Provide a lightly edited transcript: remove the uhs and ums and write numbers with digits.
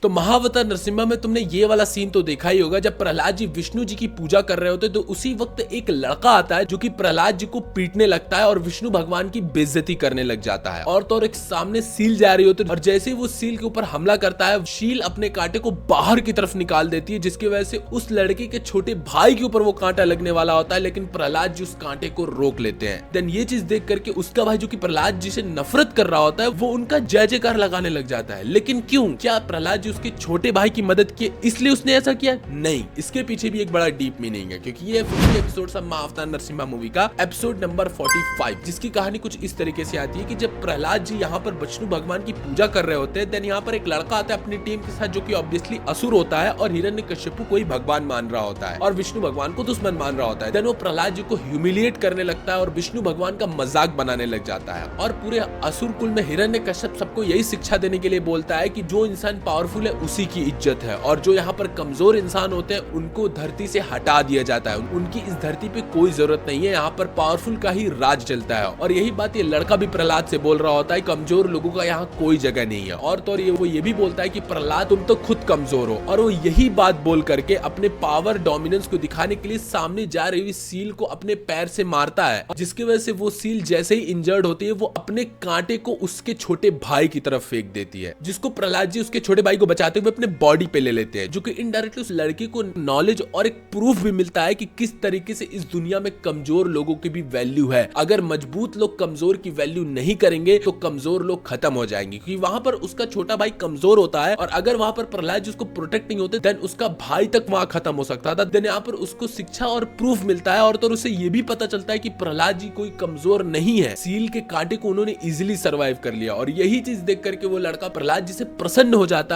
तो महावतार नरसिम्हा में तुमने ये वाला सीन तो देखा ही होगा, जब प्रहलाद जी विष्णु जी की पूजा कर रहे होते तो उसी वक्त एक लड़का आता है जो कि प्रहलाद जी को पीटने लगता है और विष्णु भगवान की बेइज्जती करने लग जाता है। और तो और एक सामने सील जा रही होती है और जैसे ही वो सील के ऊपर हमला करता है, शील अपने कांटे को बाहर की तरफ निकाल देती है, जिसकी वजह से उस लड़के के छोटे भाई के ऊपर वो कांटा लगने वाला होता है, लेकिन प्रहलाद जी उस कांटे को रोक लेते हैं। देन ये चीज देख करके उसका भाई जो कि प्रहलाद जी से नफरत कर रहा होता है, वो उनका जय जयकार लगाने लग जाता है। लेकिन क्यों? क्या प्रहलाद जी उसके छोटे भाई की मदद की इसलिए उसने ऐसा किया? नहीं, इसके पीछे भी एक बड़ा डीप मीनिंग है, क्योंकि ये 50 एपिसोड ऑफ महाअवतार नरसिम्हा मूवी का एपिसोड नंबर 45, जिसकी कहानी कुछ इस तरीके से आती है कि जब प्रहलाद जी यहाँ पर विष्णु भगवान की पूजा कर रहे होते हैं, देन यहाँ पर एक लड़का आता है अपनी टीम के साथ जो कि ऑब्वियसली असुर होता है और हिरण्यकश्यप को ही भगवान मान रहा होता है और विष्णु भगवान को दुश्मन मान रहा होता है। देन वो प्रहलाद जी को ह्यूमिलिएट करने लगता है और विष्णु भगवान का मजाक बनाने लग जाता है और पूरे असुर कुल में हिरण्यकश्यप सबको यही शिक्षा देने के लिए बोलता है कि जो इंसान पावरफुल है उसी की इज्जत है और जो यहाँ पर कमजोर इंसान होते हैं उनको धरती से हटा दिया जाता है। उनकी इस धरती पे कोई जरूरत नहीं है, यहाँ पर पावरफुल का ही राज चलता है। और यही बात ये लड़का भी प्रहलाद से बोल रहा होता है, कमजोर लोगों का यहाँ कोई जगह नहीं है। और तो वो ये भी बोलता है कि प्रहलाद तुम तो खुद कमजोर हो, और वो यही बात बोल करके अपने पावर डोमिनेंस को दिखाने के लिए सामने जा रही हुई सील को अपने पैर से मारता है, जिसकी वजह से वो सील जैसे ही इंजर्ड होती है वो अपने कांटे को उसके छोटे भाई की तरफ फेंक देती है, जिसको प्रहलाद जी उसके छोटे भाई को बचाते हुए अपने बॉडी पे ले लेते हैं, जो कि इनडायरेक्टली उस लड़के को नॉलेज और एक प्रूफ भी मिलता है कि किस तरीके से इस दुनिया में कमजोर लोगों की भी वैल्यू है। अगर मजबूत लोग कमजोर की वैल्यू नहीं करेंगे तो कमजोर लोग खत्म हो जाएंगे, क्योंकि वहां पर उसका छोटा भाई कमजोर होता है और अगर वहां पर प्रहलाद जी उसको प्रोटेक्ट नहीं होते देन उसका भाई तक वहां खत्म हो सकता था। देन यहाँ पर उसको शिक्षा और प्रूफ मिलता है और तो उसे ये भी पता चलता है कि प्रहलाद जी कोई कमजोर नहीं है, सील के कांटे को उन्होंने इजिली सर्वाइव कर लिया। और यही चीज देख करके वो लड़का प्रहलाद जी से प्रसन्न हो जाता है।